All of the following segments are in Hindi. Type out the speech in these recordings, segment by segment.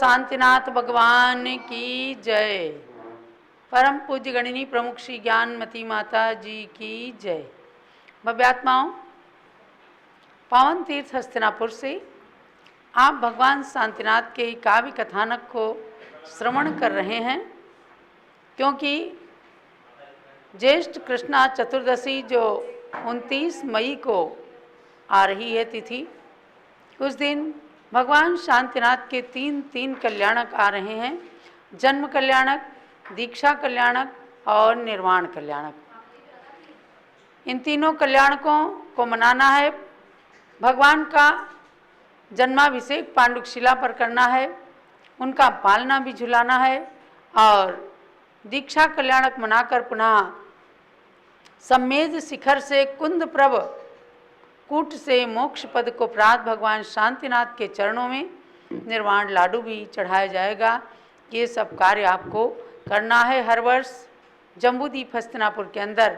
शांतिनाथ भगवान की जय। परम पूज्य गणिनी प्रमुख श्री ज्ञानमती माता जी की जय। भव्यात्माओं, पावन तीर्थ हस्तिनापुर से आप भगवान शांतिनाथ के काव्य कथानक को श्रवण कर रहे हैं, क्योंकि ज्येष्ठ कृष्णा चतुर्दशी जो 29 मई को आ रही है तिथि, उस दिन भगवान शांतिनाथ के तीन कल्याणक आ रहे हैं। जन्म कल्याणक, दीक्षा कल्याणक और निर्वाण कल्याणक। इन तीनों कल्याणकों को मनाना है। भगवान का जन्माभिषेक पांडुशिला पर करना है, उनका पालना भी झुलाना है और दीक्षा कल्याणक मनाकर पुनः सम्मेद शिखर से कुंद प्रभ कूट से मोक्ष पद को प्राप्त भगवान शांतिनाथ के चरणों में निर्वाण लाडू भी चढ़ाया जाएगा। ये सब कार्य आपको करना है। हर वर्ष जम्बूद्वीप हस्तिनापुर के अंदर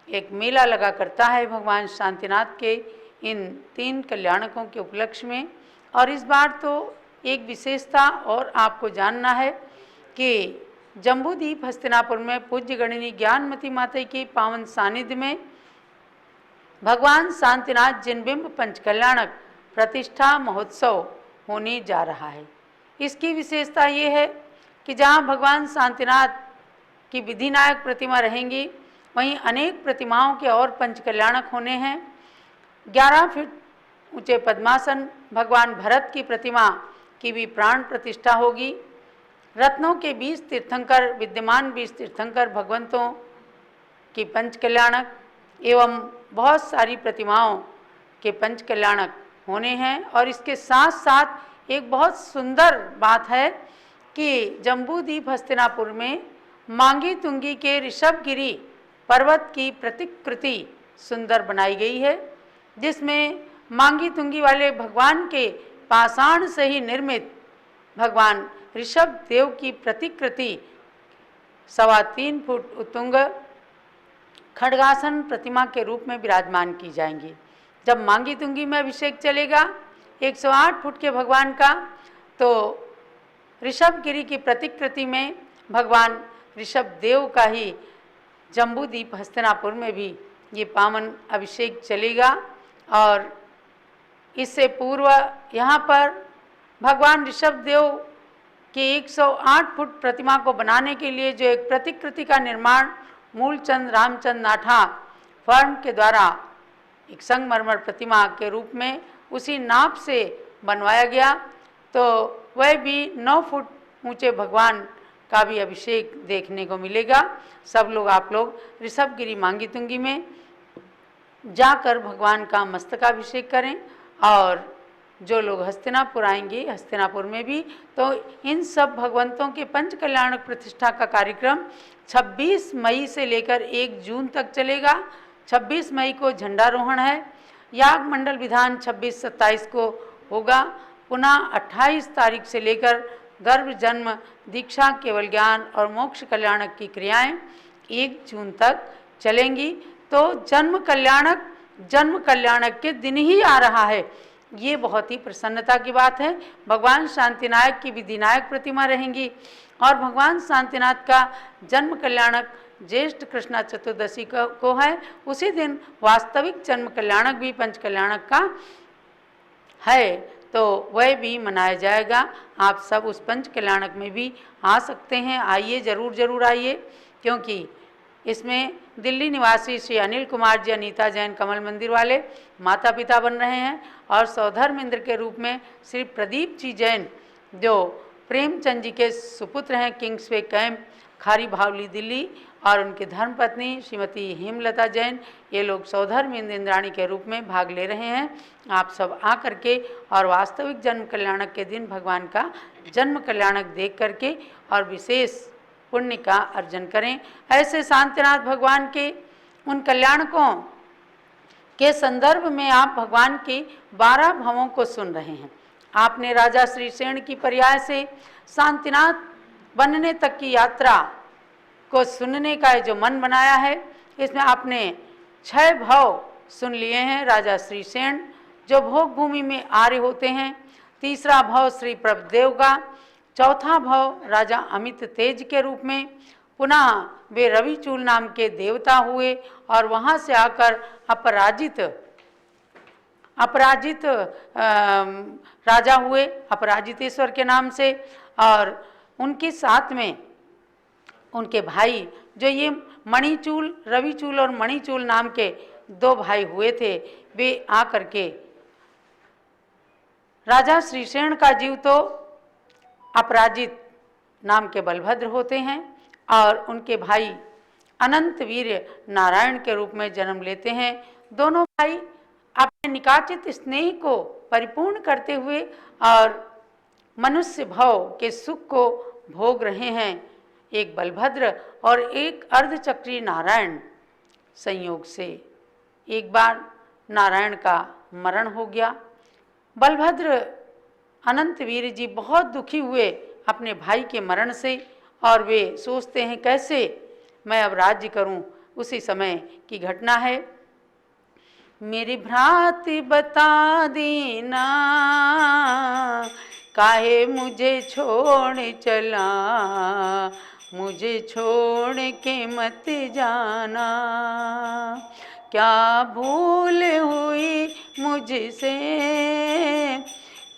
एक मेला लगा करता है भगवान शांतिनाथ के इन 3 कल्याणकों के उपलक्ष्य में। और इस बार तो एक विशेषता और आपको जानना है कि जम्बूद्वीप हस्तिनापुर में पूज्य गणिनी ज्ञानमती माता के पावन सानिध्य में भगवान शांतिनाथ जिनबिंब पंचकल्याणक प्रतिष्ठा महोत्सव होने जा रहा है। इसकी विशेषता ये है कि जहाँ भगवान शांतिनाथ की विधिनायक प्रतिमा रहेंगी, वहीं अनेक प्रतिमाओं के और पंचकल्याणक होने हैं। 11 फीट ऊंचे पद्मासन भगवान भरत की प्रतिमा की भी प्राण प्रतिष्ठा होगी। रत्नों के 20 तीर्थंकर, विद्यमान 20 तीर्थंकर भगवंतों की पंचकल्याणक एवं बहुत सारी प्रतिमाओं के पंचकल्याणक होने हैं। और इसके साथ साथ एक बहुत सुंदर बात है कि जम्बूद्वीप हस्तिनापुर में मांगी तुंगी के ऋषभगिरी पर्वत की प्रतिकृति सुंदर बनाई गई है, जिसमें मांगी तुंगी वाले भगवान के पाषाण से ही निर्मित भगवान ऋषभ देव की प्रतिकृति 3.25 फुट उत्तुंग खड्गासन प्रतिमा के रूप में विराजमान की जाएंगी। जब मांगी तुंगी में अभिषेक चलेगा 108 फुट के भगवान का, तो ऋषभगिरी की प्रतिकृति में भगवान ऋषभ देव का ही जम्बूद्वीप हस्तिनापुर में भी ये पावन अभिषेक चलेगा। और इससे पूर्व यहाँ पर भगवान ऋषभ देव की 108 फुट प्रतिमा को बनाने के लिए जो एक प्रतिकृति का निर्माण मूलचंद रामचंद नाठा फर्म के द्वारा एक संगमरमर प्रतिमा के रूप में उसी नाप से बनवाया गया, तो वह भी 9 फुट ऊंचे भगवान का भी अभिषेक देखने को मिलेगा। सब लोग, आप लोग ऋषभगिरी मांगी तुंगी में जाकर भगवान का मस्तकाभिषेक करें। और जो लोग हस्तिनापुर आएंगे, हस्तिनापुर में भी तो इन सब भगवंतों के पंच कल्याणक प्रतिष्ठा का कार्यक्रम 26 मई से लेकर 1 जून तक चलेगा। 26 मई को झंडारोहण है, याग मंडल विधान 26-27 को होगा। पुनः 28 तारीख से लेकर गर्भ, जन्म, दीक्षा, केवल ज्ञान और मोक्ष कल्याणक की क्रियाएं 1 जून तक चलेंगी। तो जन्म कल्याणक के दिन ही आ रहा है, ये बहुत ही प्रसन्नता की बात है। भगवान शांतिनायक की विधिनायक प्रतिमा रहेंगी और भगवान शांतिनाथ का जन्म कल्याणक ज्येष्ठ कृष्णा चतुर्दशी को है। उसी दिन वास्तविक जन्म कल्याणक भी पंच कल्याणक का है, तो वह भी मनाया जाएगा। आप सब उस पंच कल्याणक में भी आ सकते हैं। आइए, जरूर आइए, क्योंकि इसमें दिल्ली निवासी श्री अनिल कुमार जी, अनीता जैन कमल मंदिर वाले माता पिता बन रहे हैं, और सौधर्म इंद्र के रूप में श्री प्रदीप जी जैन जो प्रेमचंद जी के सुपुत्र हैं, किंग्सवे कैंप, खारी भावली, दिल्ली, और उनकी धर्मपत्नी श्रीमती हेमलता जैन, ये लोग सौधर्म इंद्राणी के रूप में भाग ले रहे हैं। आप सब आ करके और वास्तविक जन्म कल्याणक के दिन भगवान का जन्म कल्याणक देख करके और विशेष पुण्य का अर्जन करें। ऐसे शांतिनाथ भगवान के उन कल्याणकों के संदर्भ में आप भगवान के 12 भवों को सुन रहे हैं। आपने राजा श्रीसेन की पर्याय से शांतिनाथ बनने तक की यात्रा को सुनने का जो मन बनाया है, इसमें आपने 6 भव सुन लिए हैं। राजा श्रीसेन जो भोग भूमि में आर्य होते हैं, तीसरा भव श्री प्रभुदेव का, चौथा भाव राजा अमित तेज के रूप में। पुनः वे रविचूल नाम के देवता हुए और वहाँ से आकर अपराजित राजा हुए अपराजितेश्वर के नाम से। और उनके साथ में उनके भाई जो ये मणिचूल, रविचूल और मणिचूल नाम के दो भाई हुए थे, वे आकर के राजा श्रीसेन का जीव तो अपराजित नाम के बलभद्र होते हैं और उनके भाई अनंत वीर नारायण के रूप में जन्म लेते हैं। दोनों भाई अपने निकाचित स्नेह को परिपूर्ण करते हुए और मनुष्य भाव के सुख को भोग रहे हैं। एक बलभद्र और एक अर्धचक्री नारायण संयोग से एक बार नारायण का मरण हो गया। बलभद्र अनंत वीर जी बहुत दुखी हुए अपने भाई के मरण से और वे सोचते हैं कैसे मैं अब राज्य करूं। उसी समय की घटना है। मेरी भ्राति बता देना काहे मुझे छोड़ चला, मुझे छोड़ के मत जाना, क्या भूल हुई मुझसे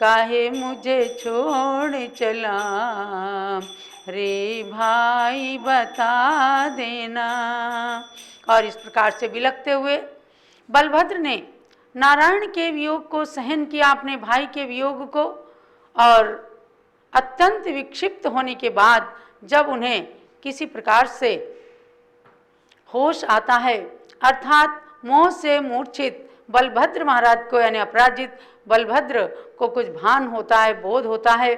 काहे मुझे छोड़ चला, रे भाई बता देना। और इस प्रकार से बिलखते हुए बलभद्र ने नारायण के वियोग को सहन किया, अपने भाई के वियोग को। और अत्यंत विक्षिप्त होने के बाद जब उन्हें किसी प्रकार से होश आता है, अर्थात मोह से मूर्छित बलभद्र महाराज को यानी अपराजित बलभद्र को कुछ भान होता है, बोध होता है,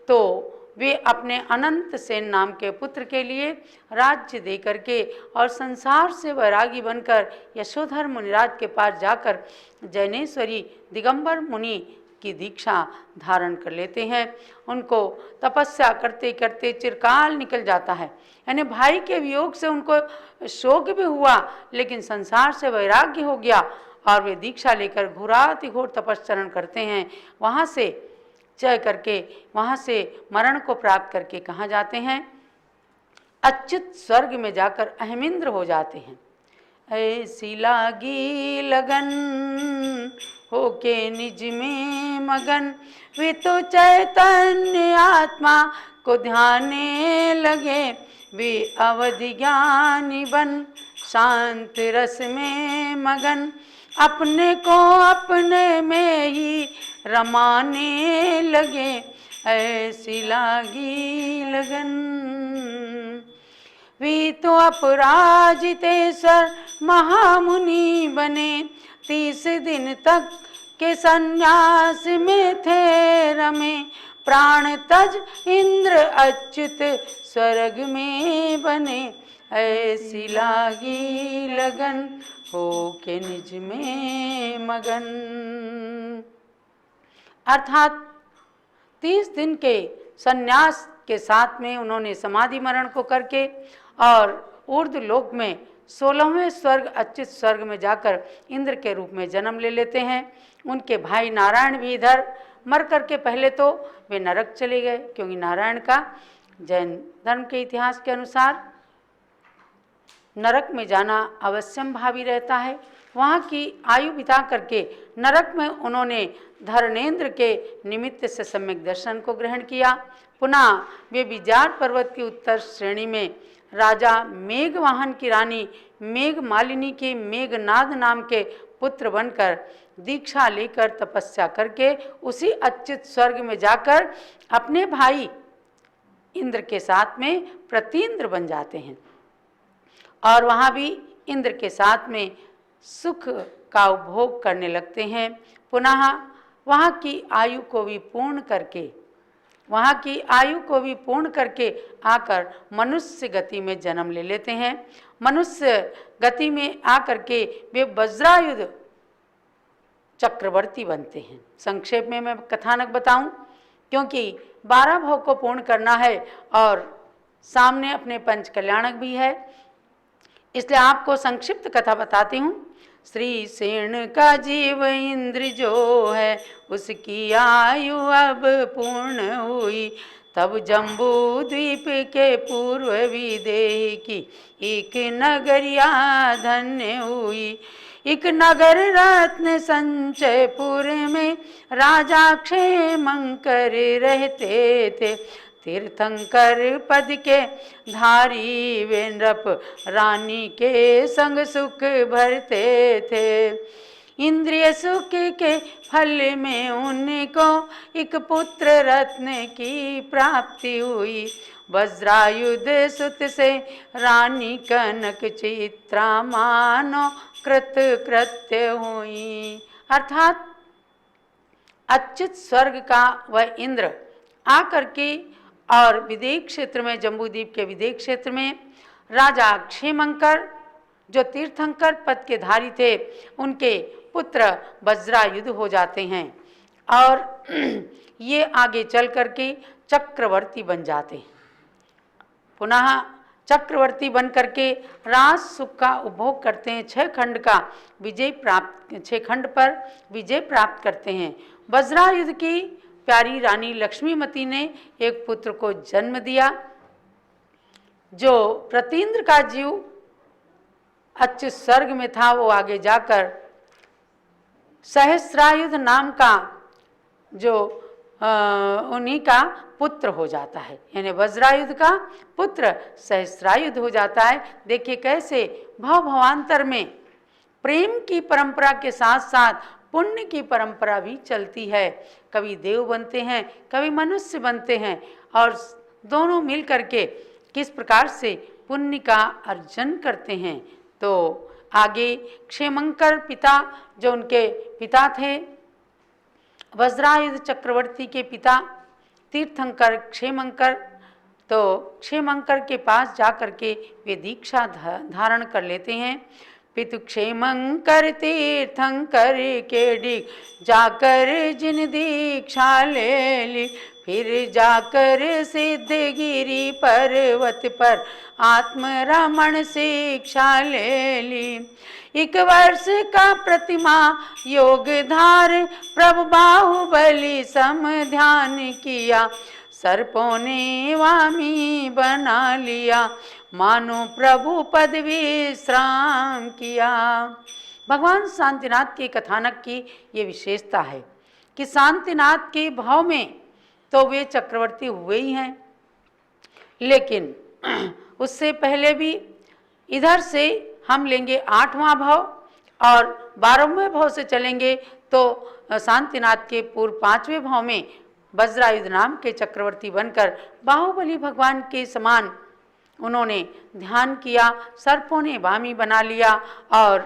तो वे अपने अनंत सेन नाम के पुत्र के लिए राज्य दे करके और संसार से वैरागी बनकर यशोधर मुनिराज के पास जाकर जैनेश्वरी दिगंबर मुनि की दीक्षा धारण कर लेते हैं। उनको तपस्या करते करते चिरकाल निकल जाता है, यानी भाई के वियोग से उनको शोक भी हुआ लेकिन संसार से वैराग्य हो गया और वे दीक्षा लेकर घोराति घोर तपस्चरण करते हैं। वहाँ से चय करके वहाँ से मरण को प्राप्त करके कहाँ जाते हैं, अच्युत स्वर्ग में जाकर अहमिंद्र हो जाते हैं। ऐसी लागी लगन होके निज में मगन, वे तो चैतन्य आत्मा को ध्याने लगे, वे अवधि ज्ञानी बन शांत रस में मगन, अपने को अपने में ही रमाने लगे, ऐसी लागी लगन। वे तो अपराजितेश्वर महामुनि बने, 30 दिन तक के संन्यास में थे रमे, प्राण तज इंद्र अच्युत स्वर्ग में बने, ऐसी लागी लगन हो के निज में मगन। अर्थात 30 दिन के संन्यास के साथ में उन्होंने समाधि मरण को करके और ऊर्ध्व लोक में 16वें स्वर्ग अच्युत स्वर्ग में जाकर इंद्र के रूप में जन्म ले लेते हैं। उनके भाई नारायण भी इधर मर करके पहले तो वे नरक चले गए, क्योंकि नारायण का जैन धर्म के इतिहास के अनुसार नरक में जाना अवश्यम भावी रहता है। वहाँ की आयु बिता करके नरक में उन्होंने धर्मेंद्र के निमित्त से सम्यक दर्शन को ग्रहण किया। पुनः वे विजार पर्वत की उत्तर श्रेणी में राजा मेघवाहन की रानी मेघमालिनी के मेघनाद नाम के पुत्र बनकर दीक्षा लेकर तपस्या करके उसी अच्युत स्वर्ग में जाकर अपने भाई इंद्र के साथ में प्रतीन्द्र बन जाते हैं और वहाँ भी इंद्र के साथ में सुख का उपभोग करने लगते हैं। पुनः वहाँ की आयु को भी पूर्ण करके आकर मनुष्य गति में जन्म ले लेते हैं। मनुष्य गति में आकर के वे वज्रायुध चक्रवर्ती बनते हैं। संक्षेप में मैं कथानक बताऊं, क्योंकि 12 भाव को पूर्ण करना है और सामने अपने पंच कल्याणक भी है, इसलिए आपको संक्षिप्त कथा बताती हूँ। श्री सेन का जीव इंद्र जो है उसकी आयु अब पूर्ण हुई, तब जम्बू द्वीप के पूर्व विदेह की एक नगरिया धन्य हुई। एक नगर रत्न संचयपुर में राजा क्षेमंकर रहते थे। तीर्थंकर पद के धारी वे नृप रानी के संग सुख भरते थे। इंद्रिय सुख के फल में उनको एक पुत्र रत्न की प्राप्ति हुई। वज्रायुध सुत से रानी कनक चित्रा मानो कृत कृत्य हुई। अर्थात अच्युत स्वर्ग का वह इंद्र आकर के और विदेह क्षेत्र में, जम्बूद्वीप के विदेह क्षेत्र में राजा क्षेमंकर जो तीर्थंकर पद के धारी थे, उनके पुत्र वज्रायुध हो जाते हैं और ये आगे चल करके चक्रवर्ती बन जाते हैं। पुनः चक्रवर्ती बन करके राज सुख का उपभोग करते हैं। 6 खंड पर विजय प्राप्त करते हैं। वज्रायुध की प्यारी रानी लक्ष्मीमती ने एक पुत्र को जन्म दिया। जो प्रतीन्द्र का जीव अच्युत स्वर्ग में था, वो आगे जाकर सहस्रायुध नाम का जो उन्हीं का पुत्र हो जाता है, यानी वज्रायुध का पुत्र सहस्रायुध हो जाता है। देखिए कैसे भवांतर में प्रेम की परंपरा के साथ साथ पुण्य की परंपरा भी चलती है। कभी देव बनते हैं, कभी मनुष्य बनते हैं, और दोनों मिल करके किस प्रकार से पुण्य का अर्जन करते हैं। तो आगे क्षेमंकर पिता, जो उनके पिता थे वज्रायुध चक्रवर्ती के पिता तीर्थंकर क्षेमंकर, तो क्षेमंकर के पास जाकर के वे दीक्षा धारण कर लेते हैं। पितु क्षेमंकर तीर्थंकर के डी जाकर जिन दीक्षा ले ली, फिर जाकर सिद्धगिरी पर्वत पर आत्मरमण शिक्षा ले ली। 1 वर्ष का प्रतिमा योग धार प्रभु बाहुबली सम ध्यान किया, सर्पों ने वामी बना लिया, मानो प्रभु पद विश्राम किया। भगवान शांतिनाथ के कथानक की ये विशेषता है कि शांतिनाथ के भाव में तो वे चक्रवर्ती हुए ही हैं, लेकिन उससे पहले भी इधर से हम लेंगे 8वां भाव और 12वें भाव से चलेंगे तो शांतिनाथ के पूर्व 5वें भाव में वज्रायुध नाम के चक्रवर्ती बनकर बाहुबली भगवान के समान उन्होंने ध्यान किया, सर्पों ने वामी बना लिया और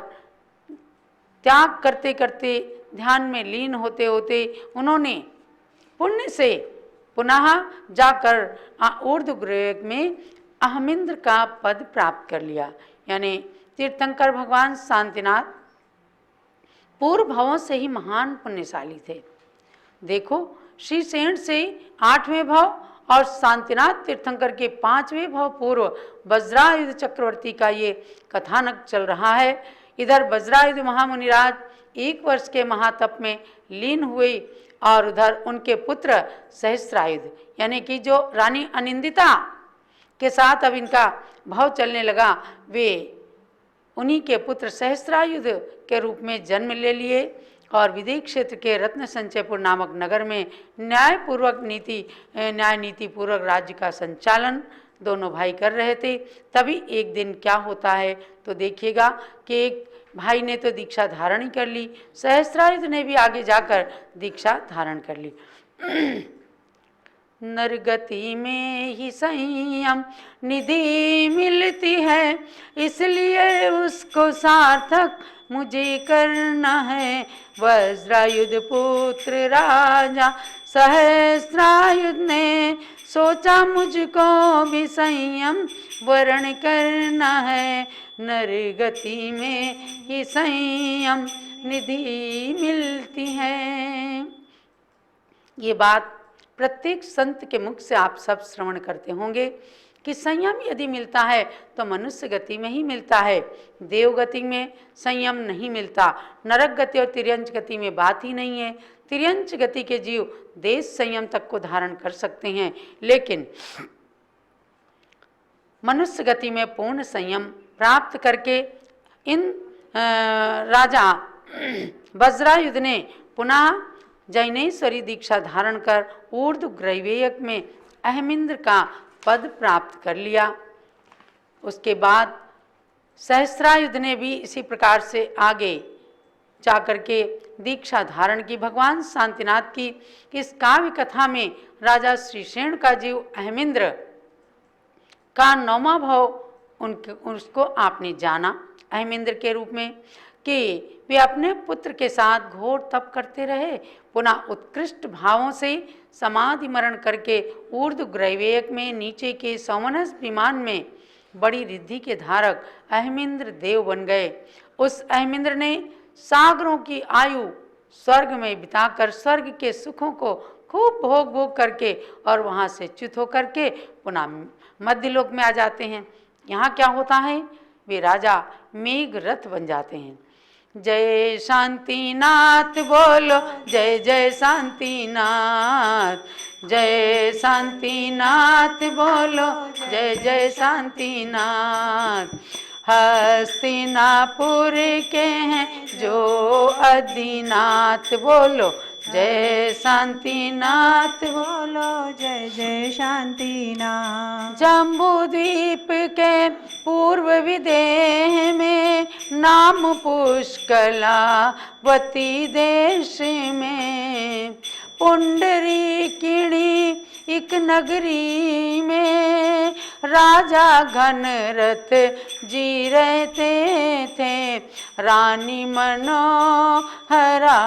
त्याग करते करते ध्यान में लीन होते होते उन्होंने पुण्य से पुनः जाकर ऊर्ध्वगृह में अहमिंद्र का पद प्राप्त कर लिया। यानी तीर्थंकर भगवान शांतिनाथ पूर्व भावों से ही महान पुण्यशाली थे। देखो श्रीसेन से 8वें भाव और शांतिनाथ तीर्थंकर के 5वें भाव पूर्व वज्रायुध चक्रवर्ती का ये कथानक चल रहा है। इधर वज्रायुध महामुनिराज 1 वर्ष के महातप में लीन हुए और उधर उनके पुत्र सहस्रायुध यानी कि जो रानी अनिंदिता के साथ अब इनका भाव चलने लगा, वे उन्हीं के पुत्र सहस्रायुध के रूप में जन्म ले लिए और विदेह क्षेत्र के रत्न संचयपुर नामक नगर में न्याय नीति पूर्वक राज्य का संचालन दोनों भाई कर रहे थे। तभी एक दिन क्या होता है तो देखिएगा कि एक भाई ने तो दीक्षा धारण ही कर ली, सहस्रायुध ने भी आगे जाकर दीक्षा धारण कर ली। नरगति में ही संयम निधि मिलती है, इसलिए उसको सार्थक मुझे करना है। वज्रायुध पुत्र राजा सहस्रायुध ने सोचा मुझको भी संयम वर्ण करना है। नरगति में ही संयम निधि मिलती है। ये बात प्रत्येक संत के मुख से आप सब श्रवण करते होंगे कि संयम यदि मिलता है तो मनुष्य गति में ही मिलता है, देव गति में संयम नहीं मिलता। नरक गति और तिर्यंच गति में बात ही नहीं है। तिर्यंच गति के जीव देश संयम तक को धारण कर सकते हैं, लेकिन मनुष्य गति में पूर्ण संयम प्राप्त करके इन राजा वज्रायुध ने पुनः जैनेश्वरी दीक्षा धारण कर ऊर्ध्वग्रैवेयक में अहमिंद्र का पद प्राप्त कर लिया। उसके बाद सहस्रायुध ने भी इसी प्रकार से आगे जाकर के दीक्षा धारण की। भगवान शांतिनाथ की इस काव्य कथा में राजा श्रीशेन का जीव अहमिंद्र का 9वां भाव उसको आपने जाना अहमिंद्र के रूप में, कि वे अपने पुत्र के साथ घोर तप करते रहे, पुनः उत्कृष्ट भावों से समाधि मरण करके ऊर्ध्वग्रैवेयक में नीचे के सौमनस विमान में बड़ी रिद्धि के धारक अहमिंद्र देव बन गए। उस अहमिंद्र ने सागरों की आयु स्वर्ग में बिताकर स्वर्ग के सुखों को खूब भोग भोग करके और वहाँ से च्युत होकर के पुनः मध्यलोक में आ जाते हैं। यहाँ क्या होता है, वे राजा मेघरथ बन जाते हैं। जय शांतिनाथ बोलो, जय जय शांतिनाथ, जय शांतिनाथ बोलो, जय जय शांतिनाथ। हस्तिनापुर के हैं जो अधिनाथ बोलो, जय शांतिनाथ बोलो, जय जय शांतिनाथ। जम्बूद्वीप के पूर्व विदेह में नाम पुष्कलावती देश में पुंडरीकिणी एक नगरी में राजा घनरथ जी रहते थे रानी मनोहरा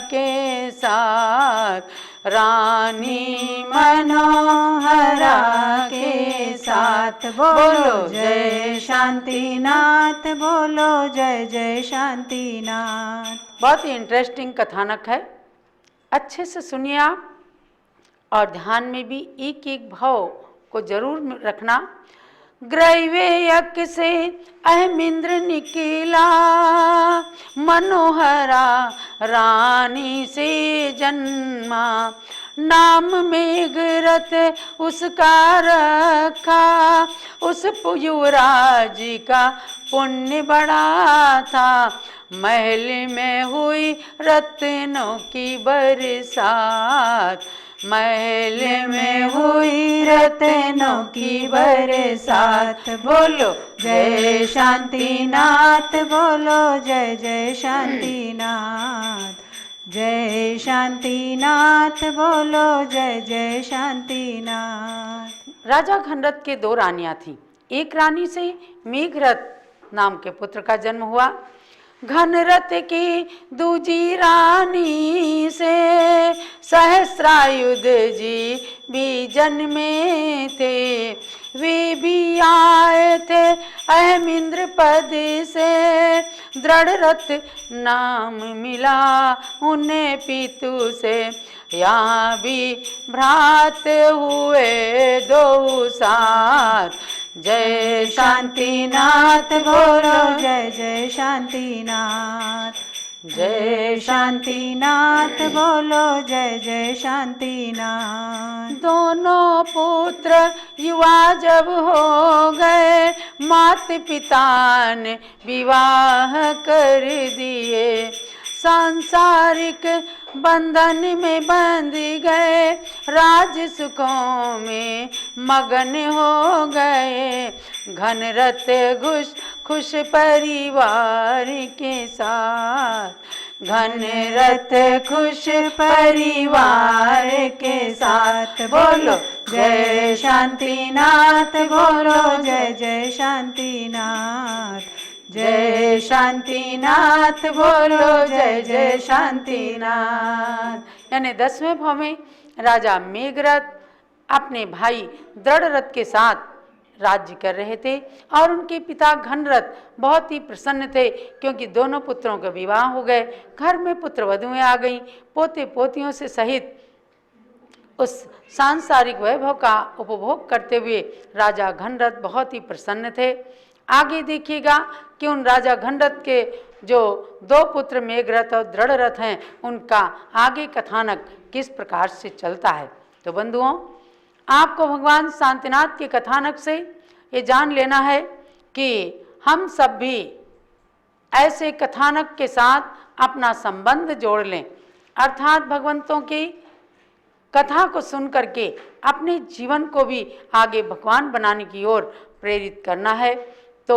के साथ, रानी मनोहरा के साथ। बोलो जय शांतिनाथ, बोलो जय जय शांतिनाथ। बहुत ही इंटरेस्टिंग कथानक है, अच्छे से सुनिए आप और ध्यान में भी एक एक भाव को जरूर रखना। ग्रैवेयक से अहमिंद्र निकला, मनोहरा रानी से जन्मा, नाम मेघरथ उसका रखा, उस युवराज का पुण्य बड़ा था, महल में हुई रत्नों की बरसात, महल में हुई रत्नों की बरसात। बोलो जय शांतिनाथ, बोलो जय जय शांतिनाथ, जय शांतिनाथ, बोलो जय जय शांतिनाथ। राजा घनरथ के 2 रानियां थीं। एक रानी से मेघरथ नाम के पुत्र का जन्म हुआ। घनरथ की दूजी रानी से सहस्रायुध जी भी जन्मे थे, वे भी आए थे अहमिंद्र पद से, दृढ़ रथ नाम मिला उन्हें पितु से, यहाँ भी भ्रात हुए 2 साथ। जय शांतिनाथ, बोलो जय जय शांतिनाथ, जय शांतिनाथ, बोलो जय जय शांतिनाथ। दोनों पुत्र युवा जब हो गए, मात पिता ने विवाह कर दिए, सांसारिक बंधन में बंध गए, राज सुखों में मगन हो गए, घनरथ खुश परिवार के साथ, घनरथ खुश परिवार के साथ। बोलो जय शांतिनाथ, बोलो जय जय शांतिनाथ, जय शांतिनाथ, बोलो जय जय शांतिनाथ। यानी 10वें भाव में राजा मेघरथ अपने भाई दृढ़रथ के साथ राज्य कर रहे थे और उनके पिता घनरथ बहुत ही प्रसन्न थे, क्योंकि दोनों पुत्रों के विवाह हो गए, घर में पुत्र वधुएं आ गईं, पोते पोतियों से सहित उस सांसारिक वैभव का उपभोग करते हुए राजा घनरथ बहुत ही प्रसन्न थे। आगे देखिएगा कि उन राजा घनरथ के जो 2 पुत्र मेघरथ और दृढ़रथ हैं, उनका आगे कथानक किस प्रकार से चलता है। तो बंधुओं, आपको भगवान शांतिनाथ के कथानक से ये जान लेना है कि हम सब भी ऐसे कथानक के साथ अपना संबंध जोड़ लें, अर्थात भगवंतों की कथा को सुन करके अपने जीवन को भी आगे भगवान बनाने की ओर प्रेरित करना है। तो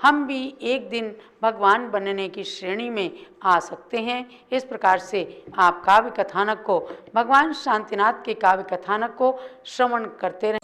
हम भी एक दिन भगवान बनने की श्रेणी में आ सकते हैं। इस प्रकार से आप काव्य कथानक को, भगवान शांतिनाथ के काव्य कथानक को श्रवण करते रहें।